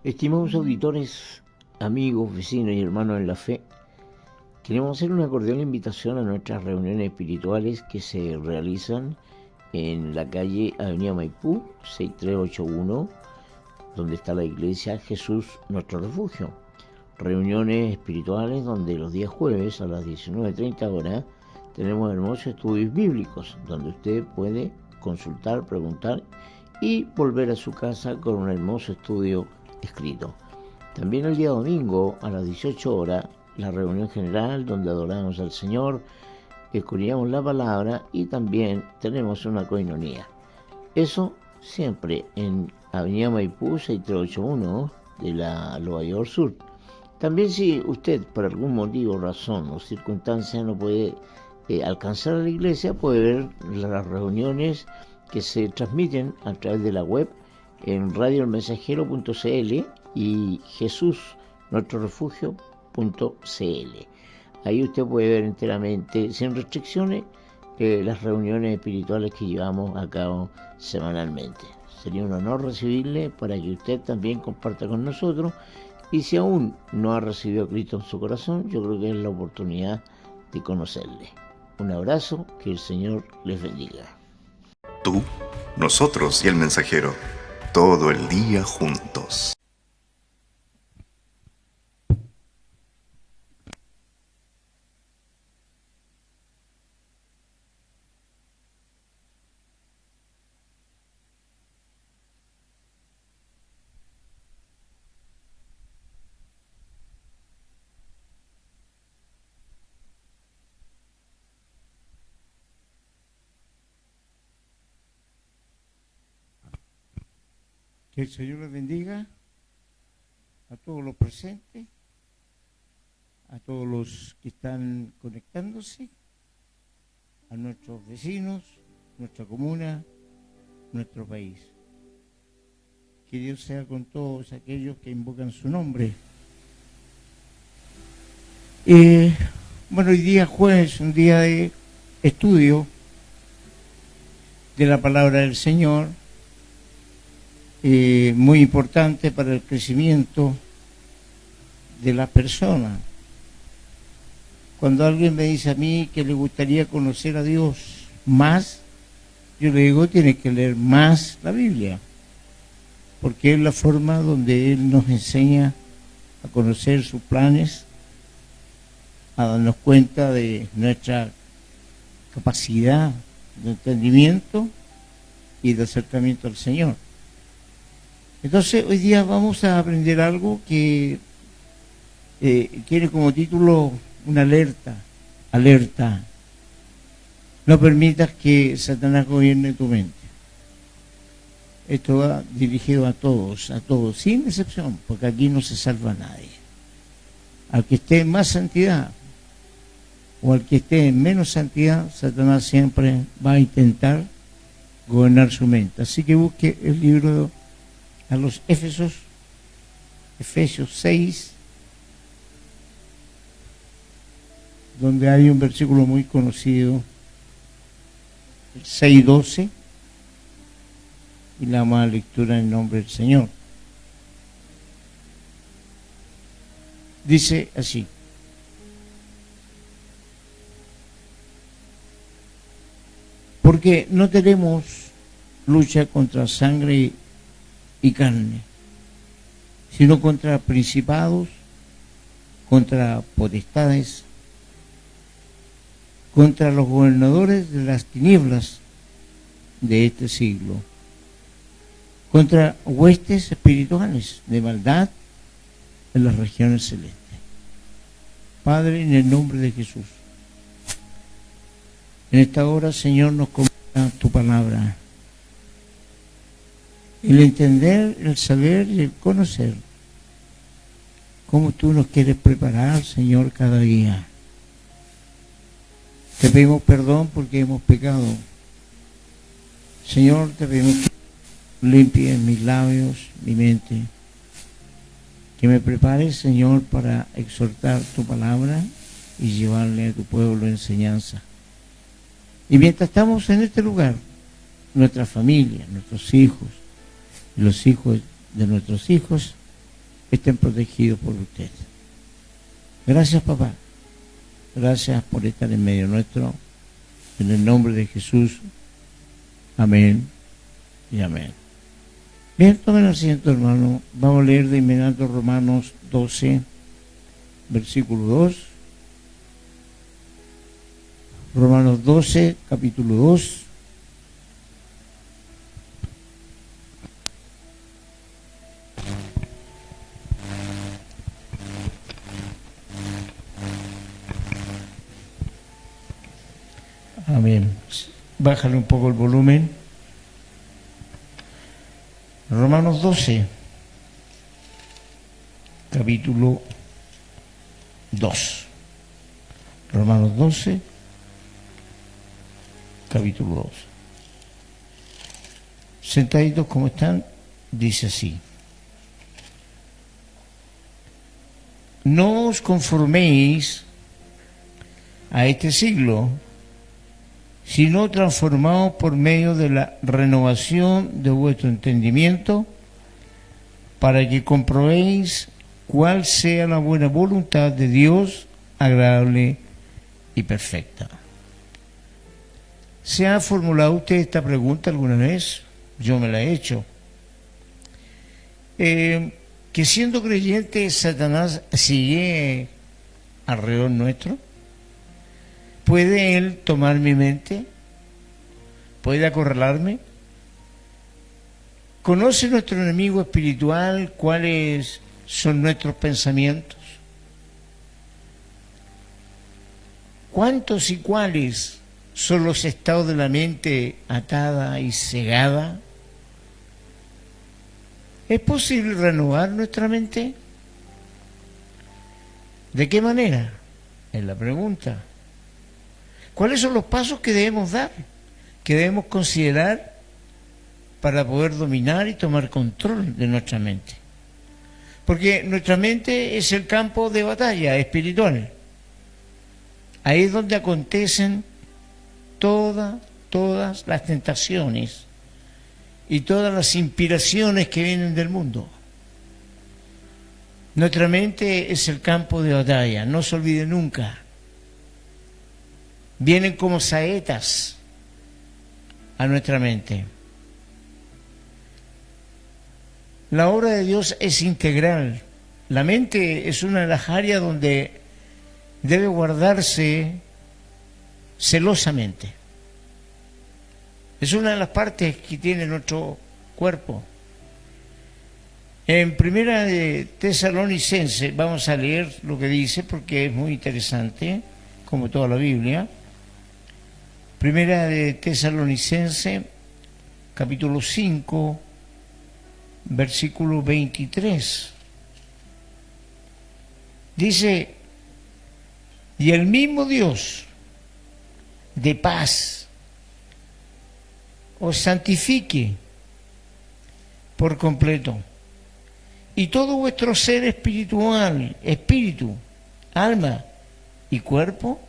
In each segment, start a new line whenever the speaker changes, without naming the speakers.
Estimados auditores, amigos, vecinos y hermanos en la fe, queremos hacer una cordial invitación a nuestras reuniones espirituales que se realizan en la calle Avenida Maipú, 6381, donde está la iglesia Jesús Nuestro Refugio. Reuniones espirituales donde los días jueves a las 19:30 horas tenemos hermosos estudios bíblicos, donde usted puede consultar, preguntar y volver a su casa con un hermoso estudio escrito. También el día domingo a las 18 horas, la reunión general donde adoramos al Señor, escudriñamos la palabra y también tenemos una coinonía. Eso siempre en Avenida Maipú 6381 de la Nueva York Sur. También si usted por algún motivo, razón o circunstancia no puede alcanzar a la iglesia, puede ver las reuniones que se transmiten a través de la web en radioelmensajero.cl y jesusnuestrorefugio.cl. Ahí usted puede ver enteramente, sin restricciones, las reuniones espirituales que llevamos a cabo semanalmente. Sería un honor recibirle para que usted también comparta con nosotros, y si aún no ha recibido a Cristo en su corazón, yo creo que es la oportunidad de conocerle. Un abrazo, que el Señor les bendiga.
Tú, nosotros y el mensajero, todo el día juntos.
Que el Señor les bendiga a todos los presentes, a todos los que están conectándose, a nuestros vecinos, nuestra comuna, nuestro país. Que Dios sea con todos aquellos que invocan su nombre. Bueno, hoy día jueves, un día de estudio de la palabra del Señor, muy importante para el crecimiento de la persona. Cuando alguien me dice a mí que le gustaría conocer a Dios más, yo le digo, tienes que leer más la Biblia, porque es la forma donde Él nos enseña a conocer sus planes, a darnos cuenta de nuestra capacidad de entendimiento y de acercamiento al Señor. Entonces, hoy día vamos a aprender algo que tiene como título una alerta. Alerta. No permitas que Satanás gobierne tu mente. Esto va dirigido a todos, sin excepción, porque aquí no se salva a nadie. Al que esté en más santidad o al que esté en menos santidad, Satanás siempre va a intentar gobernar su mente. Así que busque el libro a los Efesios 6, donde hay un versículo muy conocido, el 6:12, y la mala lectura en nombre del Señor. Dice así: porque no tenemos lucha contra sangre y carne, sino contra principados, contra potestades, contra los gobernadores de las tinieblas de este siglo, contra huestes espirituales de maldad en las regiones celestes. Padre, en el nombre de Jesús, en esta hora, Señor, nos comunica tu palabra. El entender, el saber y el conocer cómo tú nos quieres preparar, Señor, cada día. Te pedimos perdón porque hemos pecado. Señor, te pedimos que limpies mis labios, mi mente. Que me prepares, Señor, para exhortar tu palabra y llevarle a tu pueblo enseñanza. Y mientras estamos en este lugar, nuestra familia, nuestros hijos, y los hijos de nuestros hijos, estén protegidos por usted. Gracias, papá. Gracias por estar en medio nuestro. En el nombre de Jesús. Amén y amén. Bien, tomen asiento, hermano. Vamos a leer de inmediato Romanos 12, versículo 2. Romanos 12, capítulo 2. Amén. Bájale un poco el volumen. Romanos 12, capítulo 2. Romanos 12, capítulo 2. Sentaditos como están, dice así: no os conforméis a este siglo, sino transformaos por medio de la renovación de vuestro entendimiento, para que comprobéis cuál sea la buena voluntad de Dios, agradable y perfecta. ¿Se ha formulado usted esta pregunta alguna vez? Yo me la he hecho. ¿Que siendo creyente Satanás sigue alrededor nuestro? ¿Puede él tomar mi mente? ¿Puede acorralarme? ¿Conoce nuestro enemigo espiritual cuáles son nuestros pensamientos? ¿Cuántos y cuáles son los estados de la mente atada y cegada? ¿Es posible renovar nuestra mente? ¿De qué manera? Es la pregunta. ¿Cuáles son los pasos que debemos dar, que debemos considerar para poder dominar y tomar control de nuestra mente? Porque nuestra mente es el campo de batalla espiritual. Ahí es donde acontecen todas las tentaciones y todas las inspiraciones que vienen del mundo. Nuestra mente es el campo de batalla, no se olvide nunca. Vienen como saetas a nuestra mente. La obra de Dios es integral. La mente es una de las áreas donde debe guardarse celosamente. Es una de las partes que tiene nuestro cuerpo. En Primera de Tesalonicenses, vamos a leer lo que dice porque es muy interesante, como toda la Biblia. Primera de Tesalonicenses, capítulo 5, versículo 23. Dice: y el mismo Dios de paz os santifique por completo, y todo vuestro ser espiritual, espíritu, alma y cuerpo,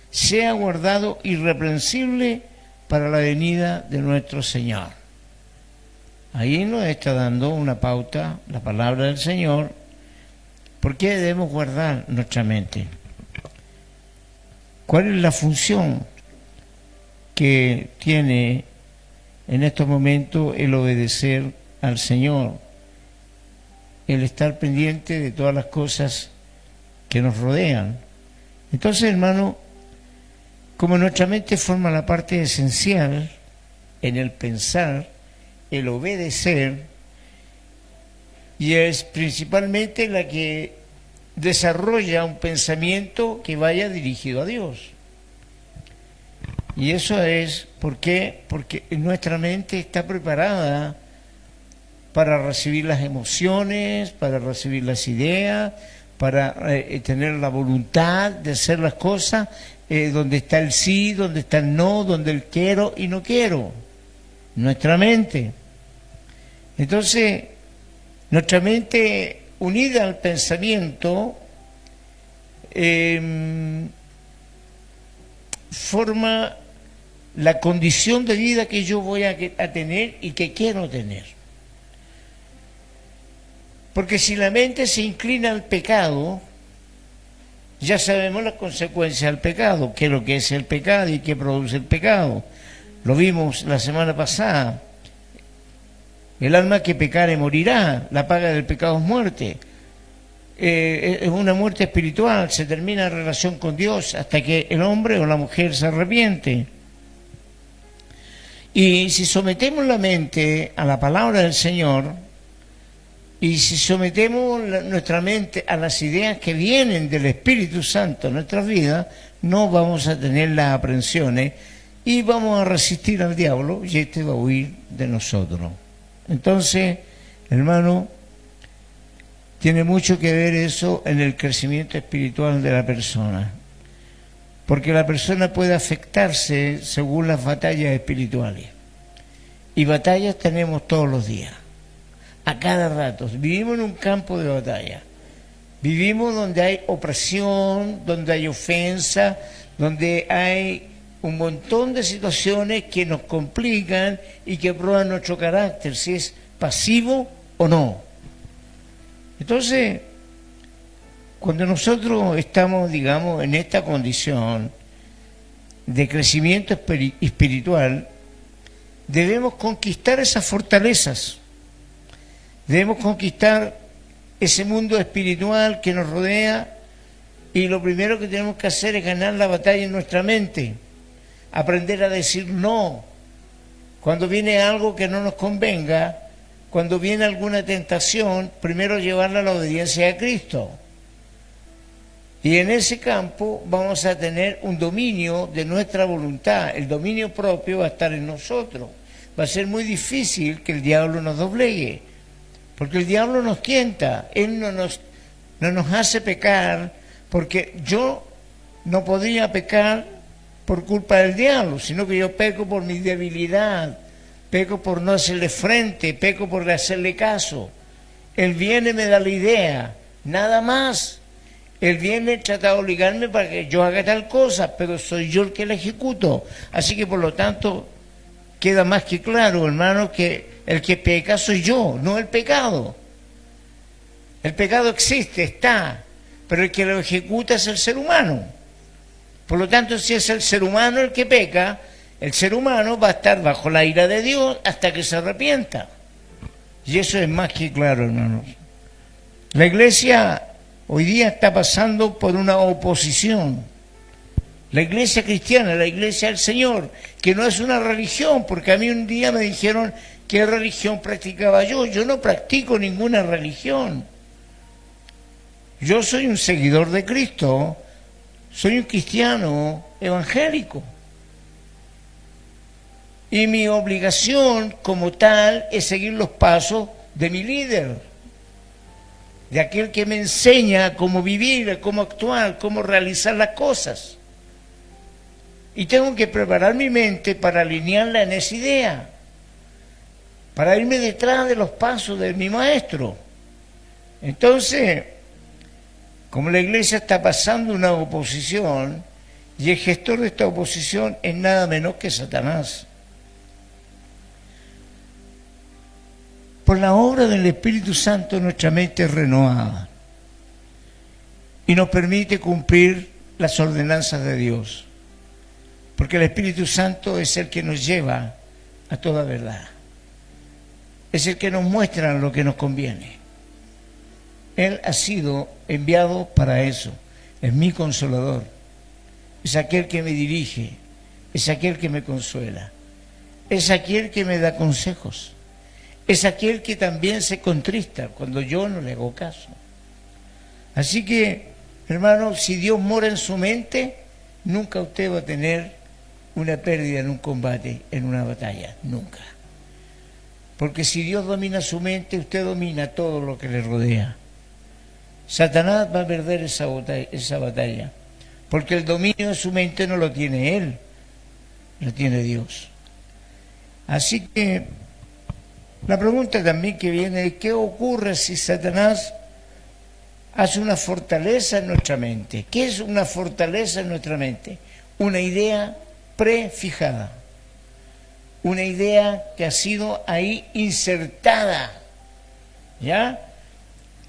sea guardado irreprensible para la venida de nuestro Señor. Ahí nos está dando una pauta la palabra del Señor. ¿Por qué debemos guardar nuestra mente? ¿Cuál es la función que tiene en estos momentos el obedecer al Señor? El estar pendiente de todas las cosas que nos rodean. Entonces, hermano, como nuestra mente forma la parte esencial en el pensar, el obedecer, y es principalmente la que desarrolla un pensamiento que vaya dirigido a Dios. Y eso es porque nuestra mente está preparada para recibir las emociones, para recibir las ideas, para tener la voluntad de hacer las cosas, donde está el sí, donde está el no, donde el quiero y no quiero. Nuestra mente. Entonces, nuestra mente unida al pensamiento forma la condición de vida que yo voy a tener y que quiero tener. Porque si la mente se inclina al pecado, ya sabemos las consecuencias del pecado, qué es lo que es el pecado y qué produce el pecado. Lo vimos la semana pasada. El alma que pecare morirá, la paga del pecado es muerte. Es una muerte espiritual, se termina la relación con Dios hasta que el hombre o la mujer se arrepiente. Y si sometemos la mente a la palabra del Señor, y si sometemos nuestra mente a las ideas que vienen del Espíritu Santo en nuestras vidas, no vamos a tener las aprensiones y vamos a resistir al diablo y este va a huir de nosotros. Entonces, hermano, tiene mucho que ver eso en el crecimiento espiritual de la persona, porque la persona puede afectarse según las batallas espirituales, y batallas tenemos todos los días, a cada rato. Vivimos en un campo de batalla, vivimos donde hay opresión, donde hay ofensa, donde hay un montón de situaciones que nos complican y que prueban nuestro carácter, si es pasivo o no. Entonces, cuando nosotros estamos, digamos, en esta condición de crecimiento espiritual, debemos conquistar esas fortalezas, debemos conquistar ese mundo espiritual que nos rodea, y lo primero que tenemos que hacer es ganar la batalla en nuestra mente, aprender a decir no cuando viene algo que no nos convenga. Cuando viene alguna tentación, primero llevarla a la obediencia a Cristo. Y en ese campo vamos a tener un dominio de nuestra voluntad. El dominio propio va a estar en nosotros. Va a ser muy difícil que el diablo nos doblegue, porque el diablo nos tienta. Él no nos hace pecar, porque yo no podría pecar por culpa del diablo, sino que yo peco por mi debilidad, peco por no hacerle frente, peco por hacerle caso. Él viene, me da la idea, nada más. Él viene, trata de obligarme para que yo haga tal cosa, pero soy yo el que la ejecuto. Así que por lo tanto queda más que claro, hermano, que el que peca soy yo, no el pecado. El pecado existe, está, pero el que lo ejecuta es el ser humano. Por lo tanto, si es el ser humano el que peca, el ser humano va a estar bajo la ira de Dios hasta que se arrepienta. Y eso es más que claro, hermanos. La iglesia hoy día está pasando por una oposición. La iglesia cristiana, la iglesia del Señor, que no es una religión, porque a mí un día me dijeron qué religión practicaba yo. Yo no practico ninguna religión. Yo soy un seguidor de Cristo, soy un cristiano evangélico. Y mi obligación como tal es seguir los pasos de mi líder, de aquel que me enseña cómo vivir, cómo actuar, cómo realizar las cosas. Y tengo que preparar mi mente para alinearla en esa idea, para irme detrás de los pasos de mi maestro. Entonces, como la iglesia está pasando una oposición, y el gestor de esta oposición es nada menos que Satanás. Por la obra del Espíritu Santo nuestra mente es renovada y nos permite cumplir las ordenanzas de Dios, porque el Espíritu Santo es el que nos lleva a toda verdad, es el que nos muestra lo que nos conviene. Él ha sido enviado para eso, es mi consolador, es aquel que me dirige, es aquel que me consuela, es aquel que me da consejos, es aquel que también se contrista cuando yo no le hago caso. Así que, hermano, si Dios mora en su mente, nunca usted va a tener una pérdida en un combate, en una batalla, nunca. Porque si Dios domina su mente, usted domina todo lo que le rodea. Satanás va a perder esa batalla, porque el dominio de su mente no lo tiene él, lo tiene Dios. Así que la pregunta también que viene es: ¿qué ocurre si Satanás hace una fortaleza en nuestra mente? ¿Qué es una fortaleza en nuestra mente? Una idea prefijada, una idea que ha sido ahí insertada, ¿ya?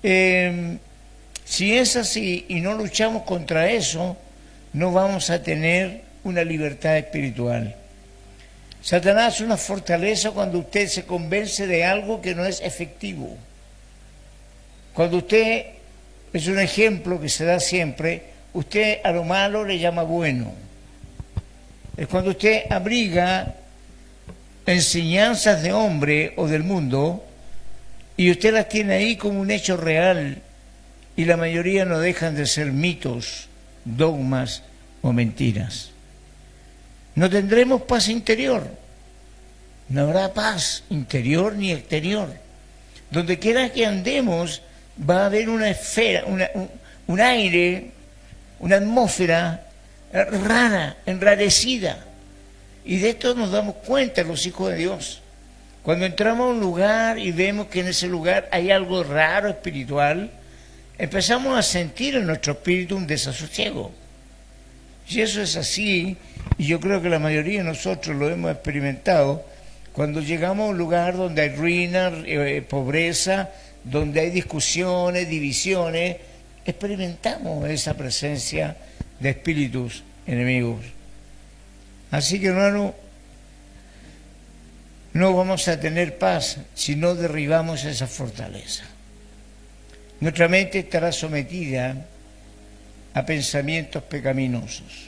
Si es así y no luchamos contra eso, no vamos a tener una libertad espiritual. Satanás es una fortaleza cuando usted se convence de algo que no es efectivo. Cuando usted, es un ejemplo que se da siempre, usted a lo malo le llama bueno. Es cuando usted abriga enseñanzas de hombre o del mundo y usted las tiene ahí como un hecho real y la mayoría no dejan de ser mitos, dogmas o mentiras. No tendremos paz interior, no habrá paz interior ni exterior. Donde quiera que andemos va a haber una esfera, un aire, una atmósfera rara, enrarecida. Y de esto nos damos cuenta los hijos de Dios. Cuando entramos a un lugar y vemos que en ese lugar hay algo raro espiritual, empezamos a sentir en nuestro espíritu un desasosiego. Si eso es así, y yo creo que la mayoría de nosotros lo hemos experimentado, cuando llegamos a un lugar donde hay ruina, pobreza, donde hay discusiones, divisiones, experimentamos esa presencia de espíritus enemigos. Así que, hermano, no vamos a tener paz si no derribamos esa fortaleza. Nuestra mente estará sometida a pensamientos pecaminosos.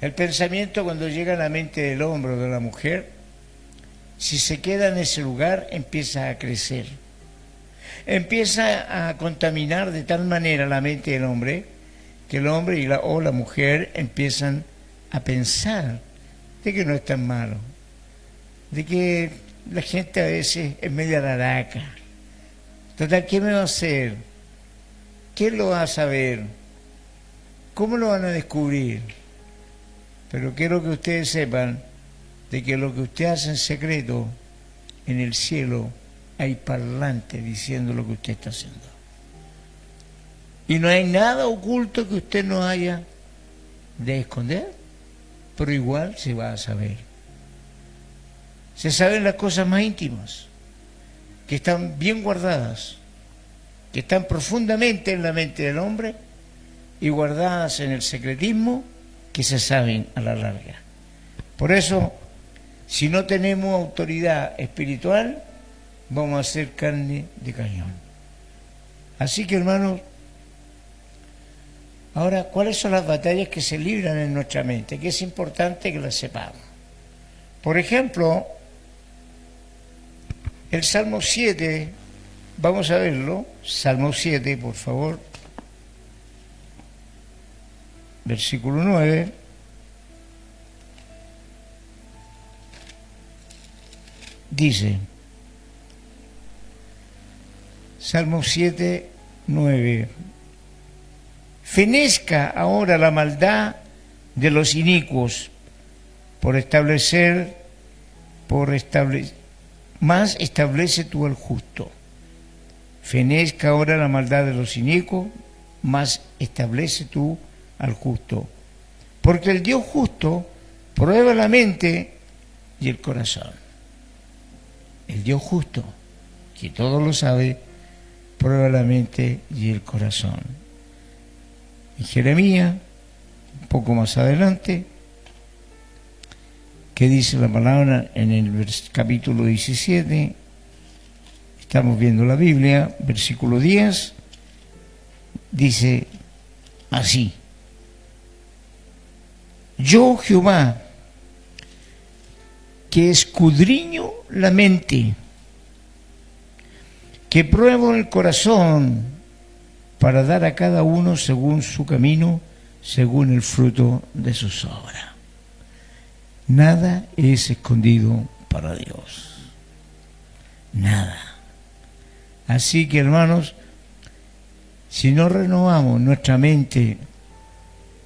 El pensamiento, cuando llega a la mente del hombre o de la mujer, si se queda en ese lugar, empieza a crecer. Empieza a contaminar de tal manera la mente del hombre que el hombre o la mujer empiezan a pensar de que no es tan malo, de que la gente a veces es media raraca. Total, ¿qué me va a hacer? ¿Quién lo va a saber? ¿Cómo lo van a descubrir? Pero quiero que ustedes sepan de que lo que usted hace en secreto, en el cielo hay parlantes diciendo lo que usted está haciendo. Y no hay nada oculto que usted no haya de esconder, pero igual se va a saber. Se saben las cosas más íntimas, que están bien guardadas, que están profundamente en la mente del hombre y guardadas en el secretismo, que se saben a la larga. Por eso, si no tenemos autoridad espiritual, vamos a ser carne de cañón. Así que, hermanos, ahora, ¿cuáles son las batallas que se libran en nuestra mente? Que es importante que las sepamos. Por ejemplo, el Salmo 7, vamos a verlo, Salmo 7, por favor, versículo 9, dice, Salmo 7, 9, fenezca ahora la maldad de los inicuos, más establece tú al justo. Fenezca ahora la maldad de los inicuos, más establece tú al justo. Porque el Dios justo prueba la mente y el corazón. El Dios justo, que todo lo sabe, prueba la mente y el corazón. Y Jeremías, un poco más adelante, que dice la palabra en el capítulo 17, estamos viendo la Biblia, versículo 10, dice así: yo, Jehová, que escudriño la mente, que pruebo el corazón, para dar a cada uno según su camino, según el fruto de sus obras. Nada es escondido para Dios. Nada. Así que, hermanos, si no renovamos nuestra mente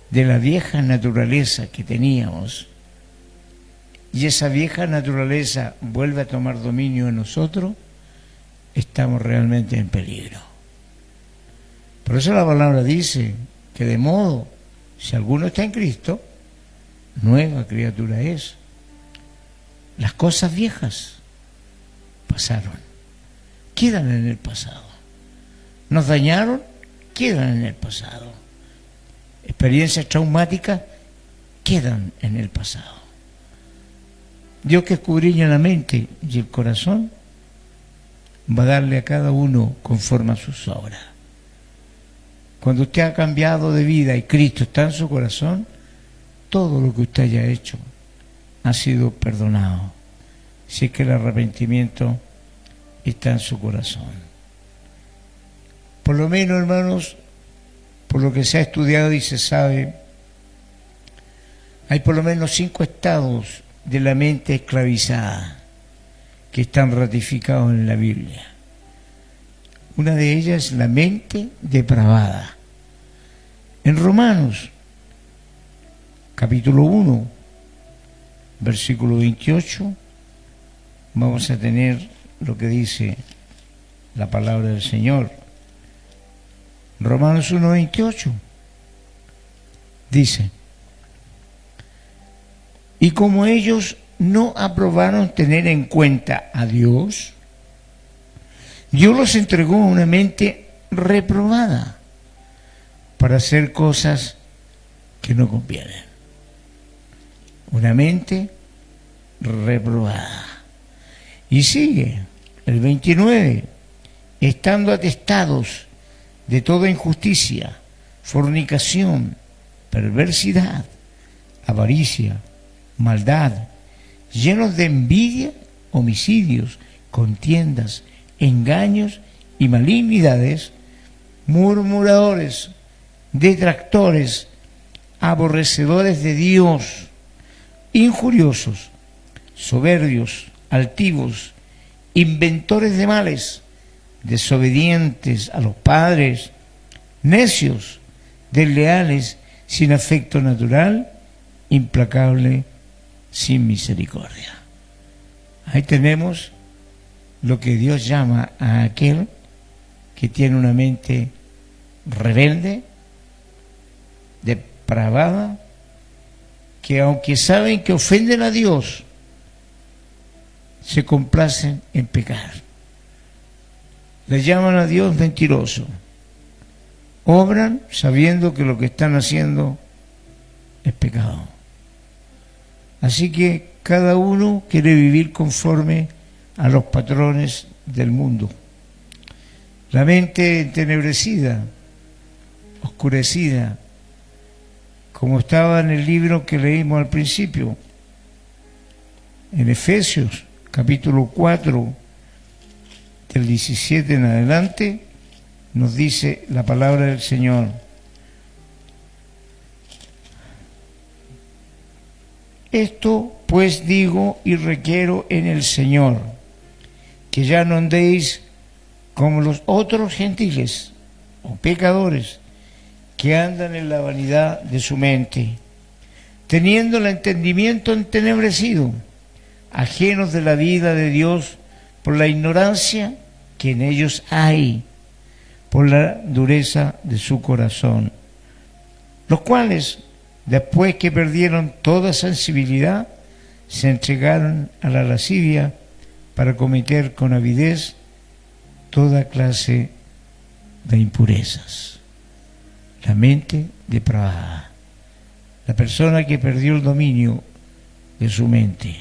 de la vieja naturaleza que teníamos, y esa vieja naturaleza vuelve a tomar dominio en nosotros, estamos realmente en peligro. Por eso la palabra dice que de modo, si alguno está en Cristo, nueva criatura es. Las cosas viejas pasaron, quedan en el pasado. nos dañaron, quedan en el pasado. Experiencias traumáticas quedan en el pasado. Dios, que escudriña la mente y el corazón, va a darle a cada uno conforme a sus obras. Cuando usted ha cambiado de vida y Cristo está en su corazón, todo lo que usted haya hecho ha sido perdonado, si es que el arrepentimiento está en su corazón. Por lo menos, hermanos, por lo que se ha estudiado y se sabe, hay por lo menos 5 estados de la mente esclavizada que están ratificados en la Biblia. Una de ellas es la mente depravada. En Romanos, capítulo 1, versículo 28, vamos a tener lo que dice la palabra del Señor. Romanos 1, 28 dice: y como ellos no aprobaron tener en cuenta a Dios, Dios los entregó a una mente reprobada para hacer cosas que no convienen. Una mente reprobada. Y sigue el 29, estando atestados de toda injusticia, fornicación, perversidad, avaricia, maldad, llenos de envidia, homicidios, contiendas, engaños y malignidades, murmuradores, detractores, aborrecedores de Dios, injuriosos, soberbios, altivos, inventores de males, desobedientes a los padres, necios, desleales, sin afecto natural, implacable, sin misericordia. Ahí tenemos lo que Dios llama a aquel que tiene una mente rebelde, depravada, que aunque saben que ofenden a Dios, se complacen en pecar. Le llaman a Dios mentiroso. Obran sabiendo que lo que están haciendo es pecado. Así que cada uno quiere vivir conforme a los patrones del mundo. La mente entenebrecida, oscurecida, como estaba en el libro que leímos al principio, en Efesios capítulo 4, del 17 en adelante, nos dice la palabra del Señor: esto pues digo y requiero en el Señor, que ya no andéis como los otros gentiles o pecadores que andan en la vanidad de su mente, teniendo el entendimiento entenebrecido, ajenos de la vida de Dios por la ignorancia que en ellos hay, por la dureza de su corazón, los cuales, después que perdieron toda sensibilidad, se entregaron a la lascivia para cometer con avidez toda clase de impurezas. La mente depravada, la persona que perdió el dominio de su mente,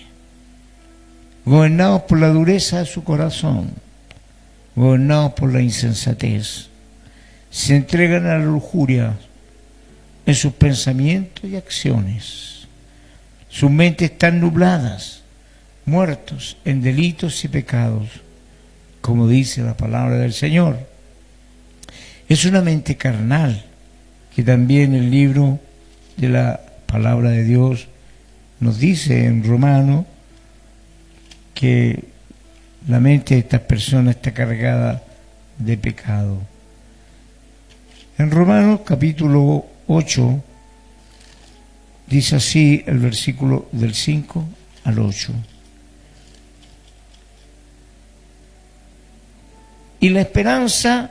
gobernados por la dureza de su corazón, gobernados por la insensatez, se entregan a la lujuria en sus pensamientos y acciones. Sus mentes están nubladas, muertos en delitos y pecados, como dice la palabra del Señor. Es una mente carnal, que también el libro de la palabra de Dios nos dice en Romanos que la mente de estas personas está cargada de pecado. En Romanos capítulo 8 dice así el versículo del 5 al 8. Y la esperanza,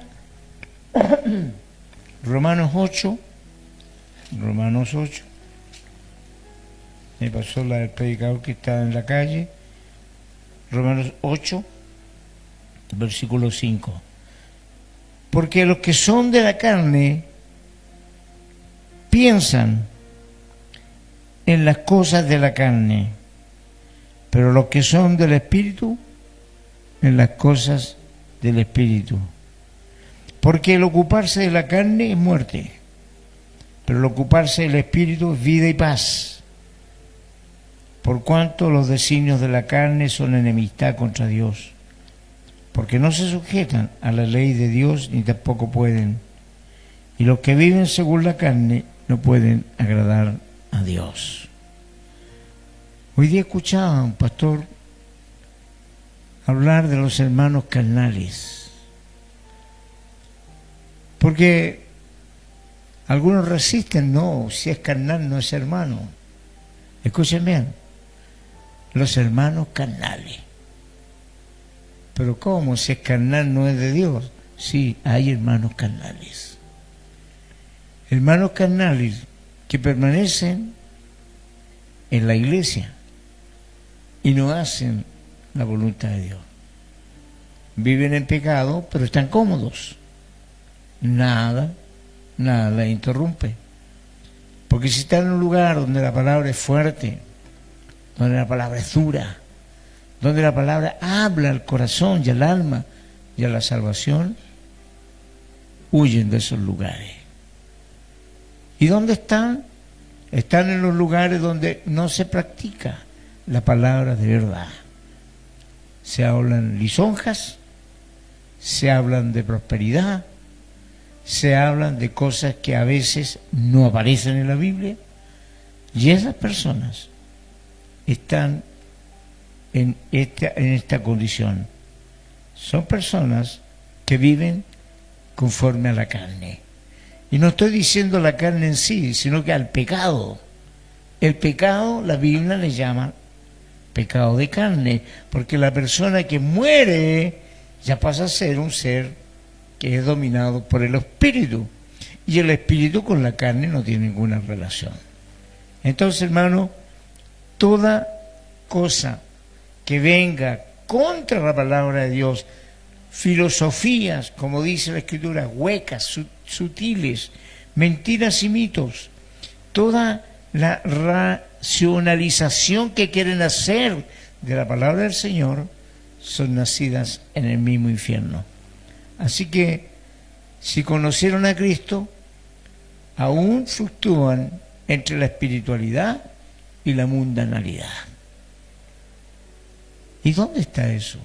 Romanos 8, me pasó la del predicador que está en la calle, Romanos 8, versículo 5. Porque los que son de la carne piensan en las cosas de la carne, pero los que son del Espíritu, en las cosas del Espíritu. Porque el ocuparse de la carne es muerte, pero el ocuparse del Espíritu es vida y paz. Por cuanto los designios de la carne son enemistad contra Dios, porque no se sujetan a la ley de Dios ni tampoco pueden. Y los que viven según la carne no pueden agradar a Dios. Hoy día escuchaba a un pastor hablar de los hermanos carnales, porque algunos resisten, no, si es carnal no es hermano. Escuchen bien, los hermanos carnales. Pero ¿cómo? Si es carnal no es de Dios. Sí, hay hermanos carnales. Hermanos carnales que permanecen en la iglesia y no hacen la voluntad de Dios. Viven en pecado, pero están cómodos. Nada les interrumpe. Porque si están en un lugar donde la palabra es fuerte, donde la palabra es dura, donde la palabra habla al corazón y al alma y a la salvación, huyen de esos lugares. ¿Y dónde están? Están en los lugares donde no se practica la palabra de verdad. Se hablan lisonjas, se hablan de prosperidad, se hablan de cosas que a veces no aparecen en la Biblia, y esas personas están en esta condición. Son personas que viven conforme a la carne. Y no estoy diciendo la carne en sí, sino que al pecado. El pecado, la Biblia le llama pecado de carne, porque la persona que muere ya pasa a ser un ser que es dominado por el espíritu, y el espíritu con la carne no tiene ninguna relación. Entonces, hermano, toda cosa que venga contra la palabra de Dios, filosofías, como dice la Escritura, huecas, sutiles, mentiras y mitos, toda la racionalización que quieren hacer de la palabra del Señor, son nacidas en el mismo infierno. Así que, si conocieron a Cristo, aún fluctúan entre la espiritualidad y la mundanalidad. ¿Y dónde está eso?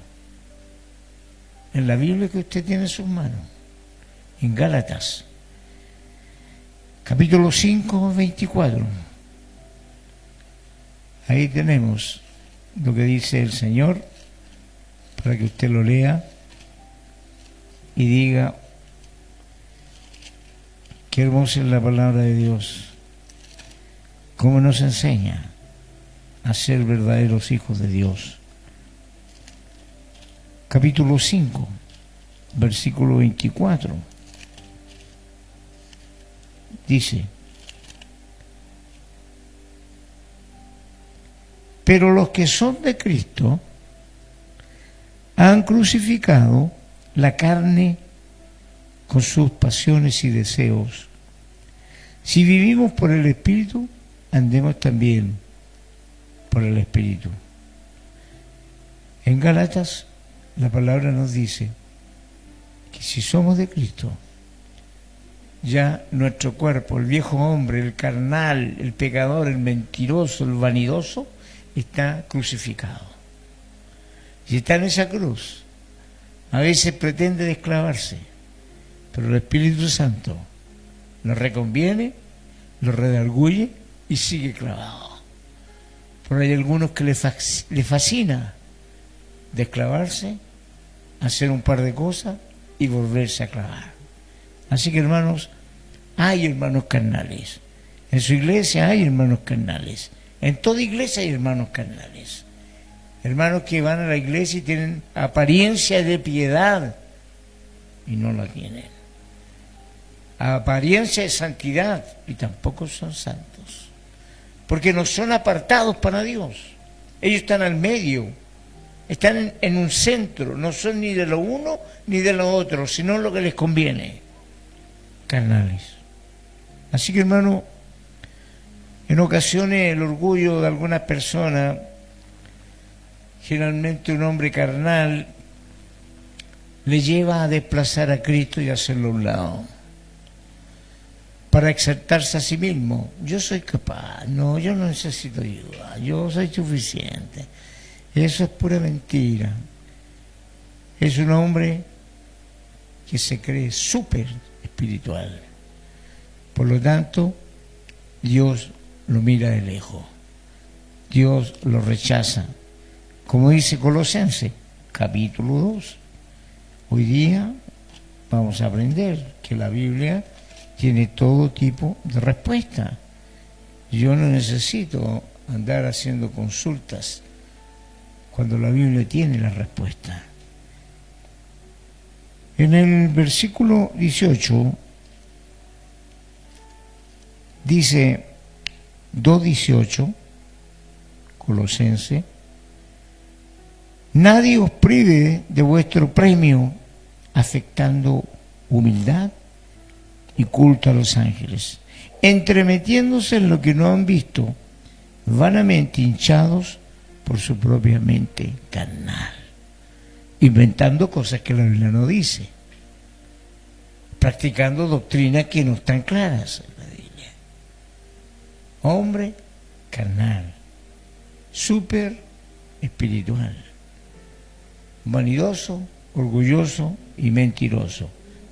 En la Biblia que usted tiene en sus manos, en Gálatas, capítulo 5, 24. Ahí tenemos lo que dice el Señor, para que usted lo lea y diga: qué hermosa es la palabra de Dios, cómo nos enseña a ser verdaderos hijos de Dios. Capítulo 5, versículo 24. Dice: pero los que son de Cristo han crucificado la carne con sus pasiones y deseos. Si vivimos por el Espíritu, andemos también por el Espíritu. En Gálatas, la palabra nos dice que si somos de Cristo, ya nuestro cuerpo, el viejo hombre, el carnal, el pecador, el mentiroso, el vanidoso, está crucificado. Y está en esa cruz. A veces pretende desclavarse, pero el Espíritu Santo lo reconviene, lo redarguye y sigue clavado. Pero hay algunos que le fascina desclavarse, hacer un par de cosas y volverse a clavar. Así que, hermanos, hay hermanos carnales. En su iglesia hay hermanos carnales. En toda iglesia hay hermanos carnales. Hermanos que van a la iglesia y tienen apariencia de piedad y no la tienen. Apariencia de santidad y tampoco son santos. Porque no son apartados para Dios. Ellos están al medio. Están en un centro, no son ni de lo uno ni de lo otro, sino lo que les conviene. Carnales. Así que, hermano, en ocasiones el orgullo de algunas personas, generalmente un hombre carnal, le lleva a desplazar a Cristo y a hacerlo a un lado, para exaltarse a sí mismo. Yo soy capaz, no, yo no necesito ayuda, yo soy suficiente. Eso es pura mentira. Es un hombre que se cree súper espiritual. Por lo tanto, Dios lo mira de lejos. Dios lo rechaza. Como dice Colosenses, capítulo 2. Hoy día vamos a aprender que la Biblia tiene todo tipo de respuesta. Yo no necesito andar haciendo consultas cuando la Biblia tiene la respuesta. En el versículo 18 dice 2:18, Colosense: nadie os prive de vuestro premio, afectando humildad y culto a los ángeles, entremetiéndose en lo que no han visto, vanamente hinchados por su propia mente carnal, inventando cosas que la Biblia no dice, practicando doctrinas que no están claras en la Biblia. Hombre carnal, súper espiritual, vanidoso, orgulloso y mentiroso,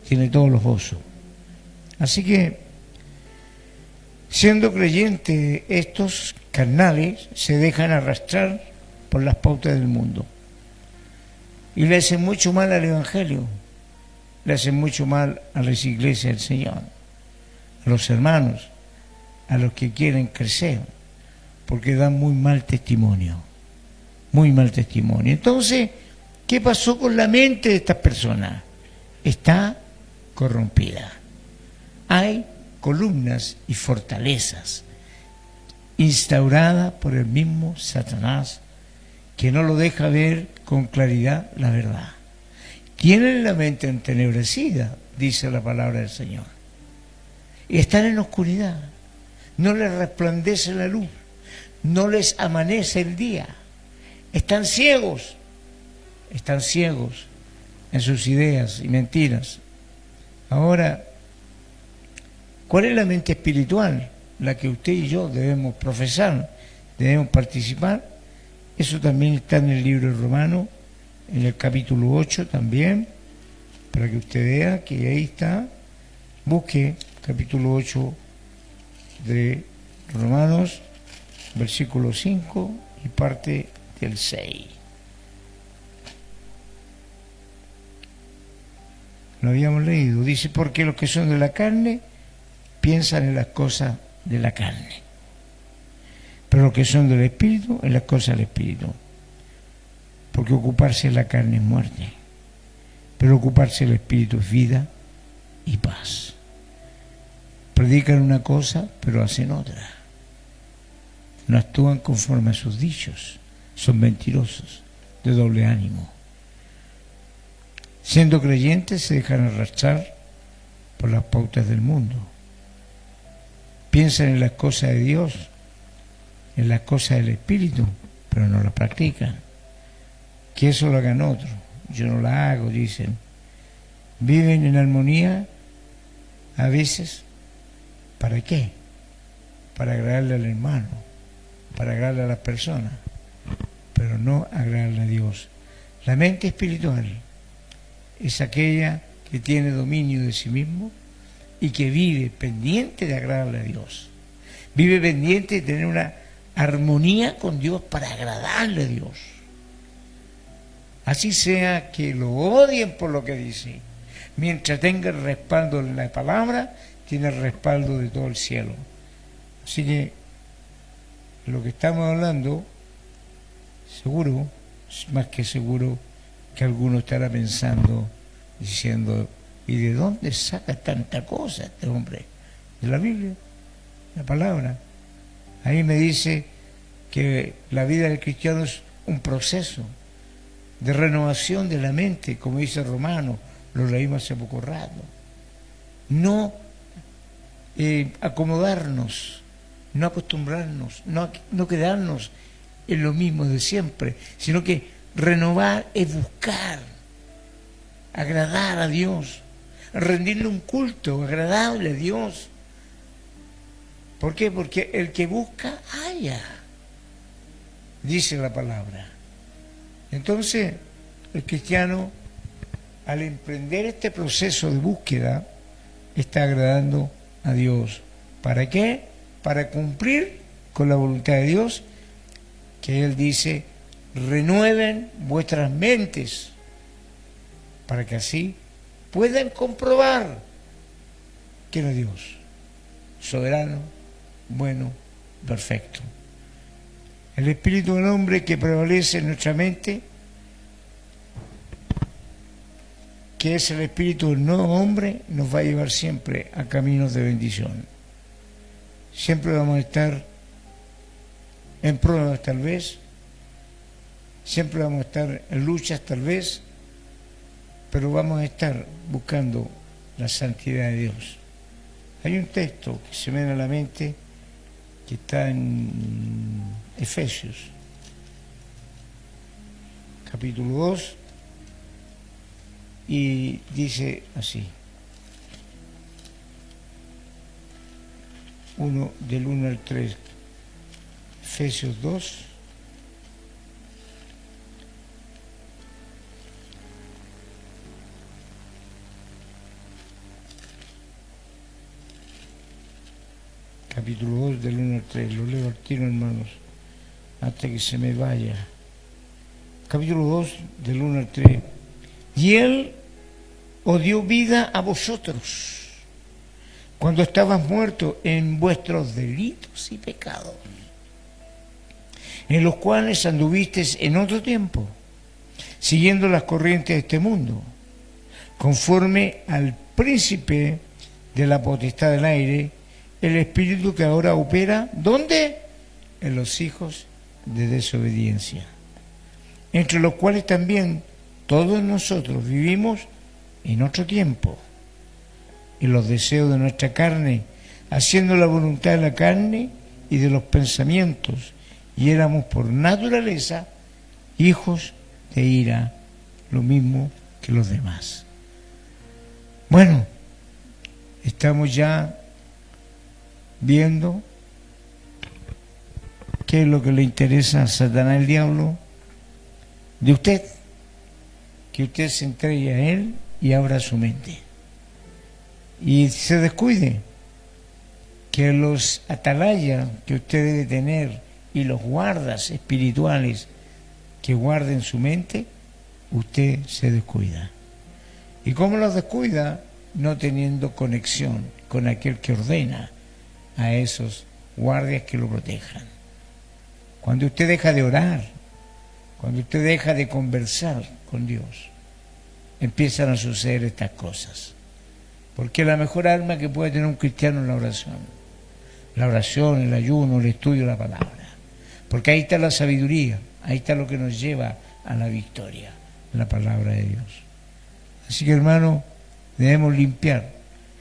tiene todos los osos. Así que, siendo creyentes, estos carnales se dejan arrastrar por las pautas del mundo y le hacen mucho mal al Evangelio, le hacen mucho mal a las iglesias del Señor, a los hermanos, a los que quieren crecer, porque dan muy mal testimonio, muy mal testimonio. Entonces, ¿qué pasó con la mente de estas personas? Está corrompida. Hay columnas y fortalezas instauradas por el mismo Satanás, que no lo deja ver con claridad la verdad. Tienen la mente entenebrecida, dice la palabra del Señor, y están en oscuridad. No les resplandece la luz, no les amanece el día. Están ciegos en sus ideas y mentiras. Ahora, ¿cuál es la mente espiritual? La que usted y yo debemos profesar, debemos participar. Eso también está en el libro de Romanos, en el capítulo 8 también, para que usted vea que ahí está. Busque capítulo 8 de Romanos, versículo 5 y parte del 6. Lo habíamos leído. Dice: porque los que son de la carne piensan en las cosas de la carne, pero los que son del Espíritu en las cosas del Espíritu. Porque ocuparse de la carne es muerte, pero ocuparse del Espíritu es vida y paz. Predican una cosa, pero hacen otra. No actúan conforme a sus dichos, son mentirosos, de doble ánimo. Siendo creyentes, se dejan arrastrar por las pautas del mundo. Piensan en las cosas de Dios, en las cosas del Espíritu, pero no las practican. Que eso lo hagan otros, yo no la hago, dicen. Viven en armonía a veces. ¿Para qué? Para agradarle al hermano, para agradarle a las personas, pero no agradarle a Dios. La mente espiritual es aquella que tiene dominio de sí mismo y que vive pendiente de agradarle a Dios. Vive pendiente de tener una armonía con Dios para agradarle a Dios. Así sea que lo odien por lo que dice, mientras tenga el respaldo en la palabra, tiene el respaldo de todo el cielo. Así que lo que estamos hablando, seguro, más que seguro, que alguno estará pensando, diciendo: ¿y de dónde saca tanta cosa este hombre? De la Biblia, la palabra. Ahí me dice que la vida del cristiano es un proceso, de renovación de la mente, como dice Romano, lo leímos hace poco rato. No acomodarnos, no acostumbrarnos, no quedarnos en lo mismo de siempre, sino que renovar es buscar, agradar a Dios, rendirle un culto agradable a Dios. ¿Por qué? Porque el que busca, halla, dice la palabra. Entonces, el cristiano, al emprender este proceso de búsqueda, está agradando a Dios. ¿Para qué? Para cumplir con la voluntad de Dios, que Él dice, renueven vuestras mentes, para que así puedan comprobar quién es Dios, soberano, bueno, perfecto. El espíritu del hombre que prevalece en nuestra mente, que es el espíritu del nuevo hombre, nos va a llevar siempre a caminos de bendición. Siempre vamos a estar en pruebas tal vez, siempre vamos a estar en luchas tal vez, pero vamos a estar buscando la santidad de Dios. Hay un texto que se me viene a la mente que está en Efesios, capítulo 2, y dice así, del 1 al 3, Efesios 2, capítulo 2 del 1 al 3, lo leo al tiro, hermanos, hasta que se me vaya. Capítulo 2 del 1 al 3. Y Él os dio vida a vosotros cuando estabas muertos en vuestros delitos y pecados, en los cuales anduvisteis en otro tiempo, siguiendo las corrientes de este mundo, conforme al príncipe de la potestad del aire, el espíritu que ahora opera, ¿dónde? En los hijos de desobediencia, entre los cuales también todos nosotros vivimos en otro tiempo, en los deseos de nuestra carne, haciendo la voluntad de la carne y de los pensamientos, y éramos por naturaleza hijos de ira, lo mismo que los demás. Bueno, estamos ya viendo qué es lo que le interesa a Satanás, el diablo, de usted, que usted se entregue a él y abra su mente y se descuide, que los atalayas que usted debe tener y los guardas espirituales que guarden su mente, usted se descuida. ¿Y cómo los descuida? No teniendo conexión con aquel que ordena a esos guardias que lo protejan. Cuando usted deja de orar, cuando usted deja de conversar con Dios, empiezan a suceder estas cosas. Porque la mejor arma que puede tener un cristiano es la oración, el ayuno, el estudio de la palabra. Porque ahí está la sabiduría, ahí está lo que nos lleva a la victoria, la palabra de Dios. Así que, hermano, debemos limpiar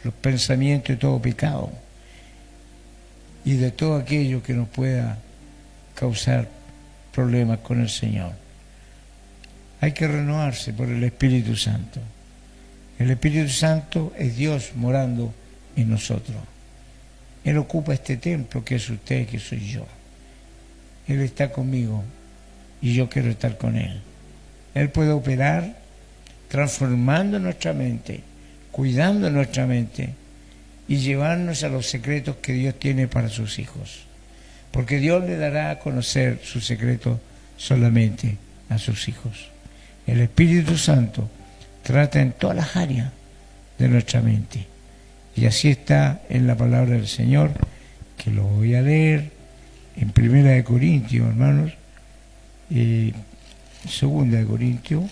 los pensamientos de todo pecado y de todo aquello que nos pueda causar problemas con el Señor. Hay que renovarse por el Espíritu Santo. El Espíritu Santo es Dios morando en nosotros. Él ocupa este templo que es usted, que soy yo. Él está conmigo y yo quiero estar con Él. Él puede operar transformando nuestra mente, cuidando nuestra mente y llevarnos a los secretos que Dios tiene para sus hijos. Porque Dios le dará a conocer sus secretos solamente a sus hijos. El Espíritu Santo trata en todas las áreas de nuestra mente. Y así está en la palabra del Señor, que lo voy a leer en 1 Corintios, hermanos, 2 Corintios,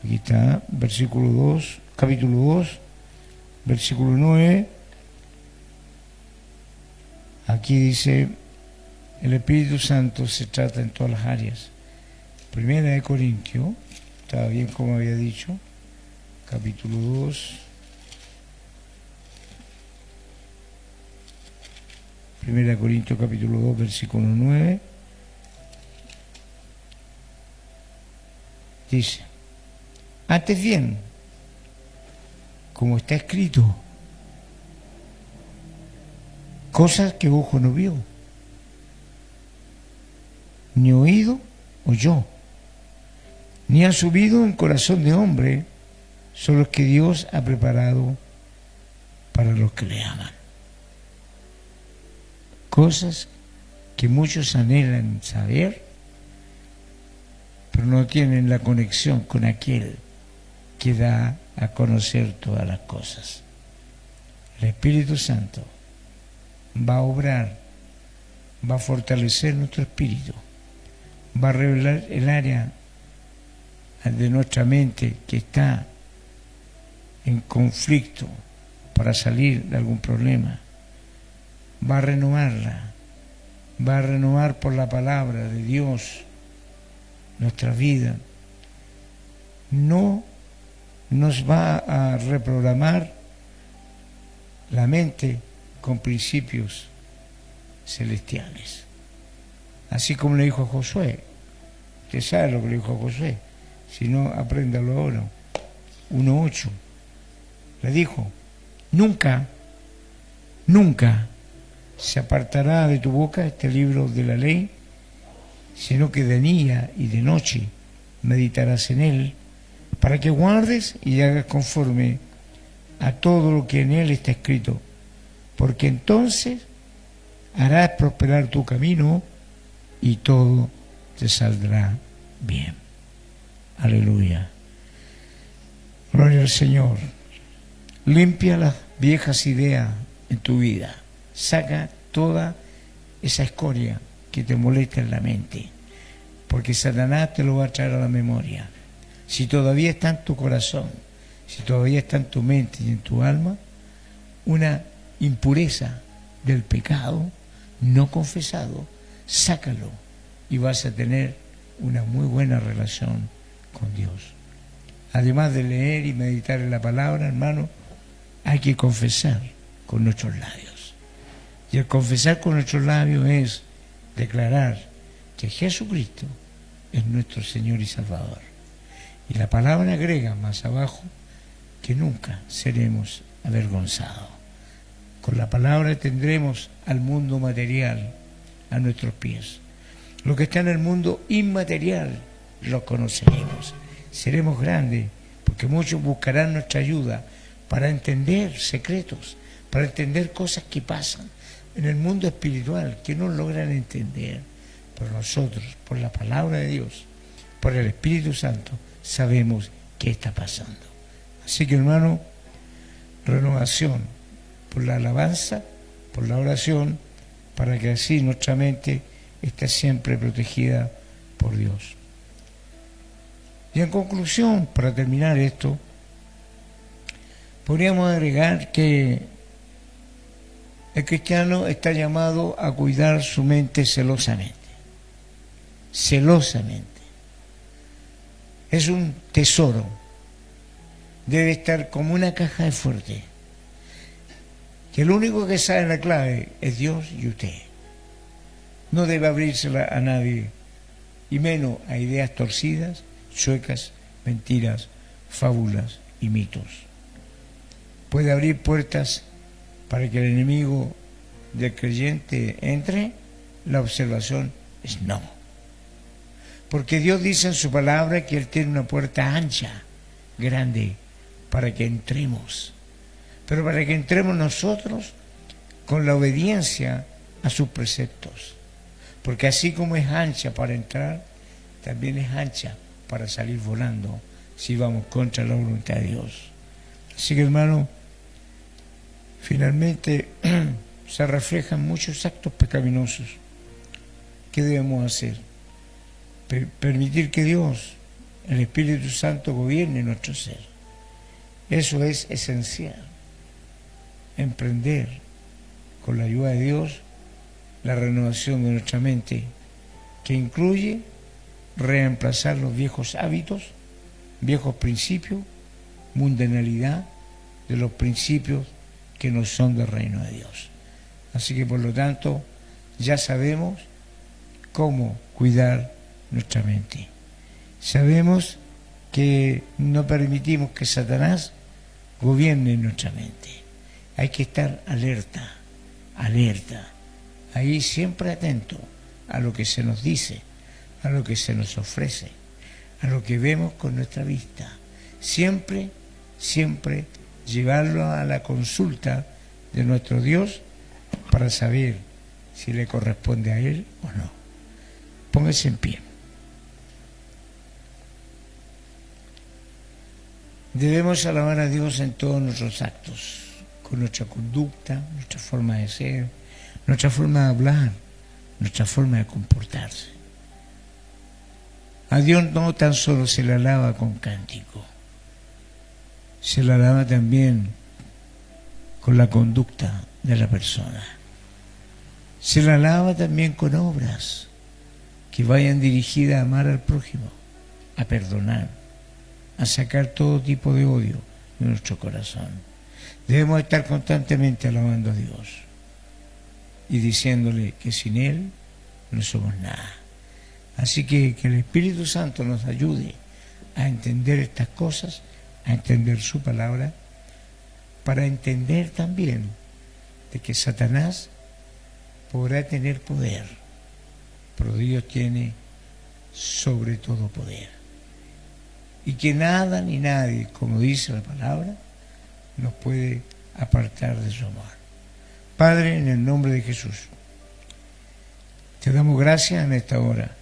aquí está, versículo 2, capítulo 2, versículo 9. Aquí dice, el Espíritu Santo se trata en todas las áreas. Primera de Corintios, estaba bien como había dicho, capítulo 2. Primera de Corintios, capítulo 2, versículo 9. Dice, antes bien, como está escrito, cosas que ojo no vio, ni oído oyó, ni han subido en corazón de hombre, son los que Dios ha preparado para los que le aman. Cosas que muchos anhelan saber, pero no tienen la conexión con aquel que da a conocer todas las cosas. El Espíritu Santo va a obrar, va a fortalecer nuestro espíritu, va a revelar el área de nuestra mente que está en conflicto para salir de algún problema, va a renovarla, va a renovar por la palabra de Dios nuestra vida. No nos va a reprogramar la mente con principios celestiales. Así como le dijo a Josué. Usted sabe lo que le dijo a Josué. Si no, apréndalo ahora. 1:8. Le dijo, nunca se apartará de tu boca este libro de la ley, sino que de día y de noche meditarás en él, para que guardes y hagas conforme a todo lo que en él está escrito, porque entonces harás prosperar tu camino y todo te saldrá bien. Aleluya. Gloria al Señor. Limpia las viejas ideas en tu vida. Saca toda esa escoria que te molesta en la mente, porque Satanás te lo va a traer a la memoria. Si todavía está en tu corazón, si todavía está en tu mente y en tu alma, una impureza del pecado no confesado, sácalo y vas a tener una muy buena relación con Dios. Además de leer y meditar en la palabra, hermano, hay que confesar con nuestros labios. Y el confesar con nuestros labios es declarar que Jesucristo es nuestro Señor y Salvador. Y la palabra agrega más abajo que nunca seremos avergonzados. Con la palabra tendremos al mundo material a nuestros pies. Lo que está en el mundo inmaterial lo conoceremos. Seremos grandes porque muchos buscarán nuestra ayuda para entender secretos, para entender cosas que pasan en el mundo espiritual que no logran entender. Pero nosotros, por la palabra de Dios, por el Espíritu Santo, sabemos qué está pasando. Así que, hermano, renovación por la alabanza, por la oración, para que así nuestra mente esté siempre protegida por Dios. Y en conclusión, para terminar esto, podríamos agregar que el cristiano está llamado a cuidar su mente celosamente. Celosamente. Es un tesoro. Debe estar como una caja de fuerte. Que el único que sabe la clave es Dios y usted. No debe abrírsela a nadie, y menos a ideas torcidas, chuecas, mentiras, fábulas y mitos. Puede abrir puertas para que el enemigo del creyente entre. La observación es no. Porque Dios dice en su palabra que Él tiene una puerta ancha, grande, para que entremos. Pero para que entremos nosotros con la obediencia a sus preceptos. Porque así como es ancha para entrar, también es ancha para salir volando si vamos contra la voluntad de Dios. Así que, hermano, finalmente se reflejan muchos actos pecaminosos. ¿Qué debemos hacer? Permitir que Dios, el Espíritu Santo, gobierne nuestro ser. Eso es esencial. Emprender con la ayuda de Dios la renovación de nuestra mente, que incluye reemplazar los viejos hábitos, viejos principios, mundanalidad de los principios que no son del reino de Dios. Así que por lo tanto ya sabemos cómo cuidar nuestra mente. Sabemos que no permitimos que Satanás gobierne nuestra mente. Hay que estar alerta, alerta, ahí siempre atento a lo que se nos dice, a lo que se nos ofrece, a lo que vemos con nuestra vista. Siempre, siempre llevarlo a la consulta de nuestro Dios para saber si le corresponde a Él o no. Póngase en pie. Debemos alabar a Dios en todos nuestros actos, con nuestra conducta, nuestra forma de ser, nuestra forma de hablar, nuestra forma de comportarse. A Dios no tan solo se le alaba con cántico, se le alaba también con la conducta de la persona. Se le alaba también con obras que vayan dirigidas a amar al prójimo, a perdonar, a sacar todo tipo de odio de nuestro corazón. Debemos estar constantemente alabando a Dios y diciéndole que sin Él no somos nada. Así que el Espíritu Santo nos ayude a entender estas cosas, a entender su palabra, para entender también de que Satanás podrá tener poder, pero Dios tiene sobre todo poder. Y que nada ni nadie, como dice la palabra, nos puede apartar de su amor. Padre, en el nombre de Jesús, te damos gracias en esta hora,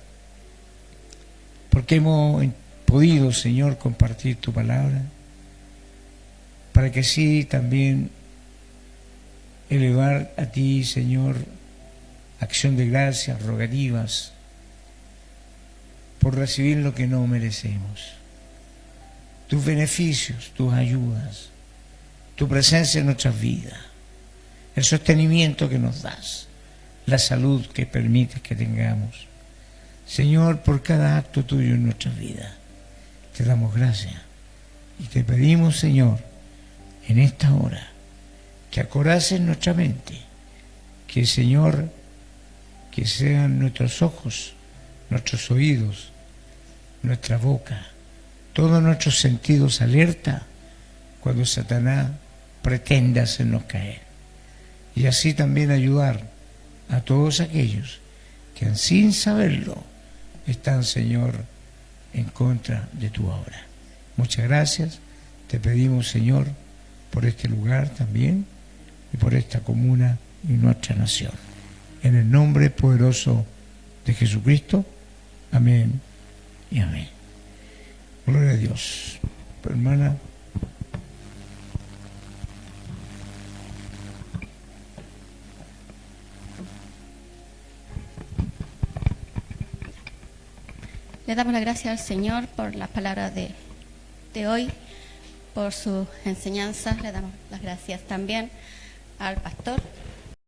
porque hemos podido, Señor, compartir tu palabra, para que sí también elevar a ti, Señor, acción de gracias, rogativas, por recibir lo que no merecemos. Tus beneficios, tus ayudas, tu presencia en nuestras vidas, el sostenimiento que nos das, la salud que permites que tengamos. Señor, por cada acto tuyo en nuestras vidas, te damos gracias y te pedimos, Señor, en esta hora, que acoraces nuestra mente, que, Señor, que sean nuestros ojos, nuestros oídos, nuestra boca, todos nuestros sentidos alerta cuando Satanás pretenda hacernos caer. Y así también ayudar a todos aquellos que sin saberlo están, Señor, en contra de tu obra. Muchas gracias. Te pedimos, Señor, por este lugar también y por esta comuna y nuestra nación. En el nombre poderoso de Jesucristo. Amén y amén. Gloria a Dios. Hermana.
Le damos las gracias al Señor por las palabras de hoy, por sus enseñanzas. Le damos las gracias también al pastor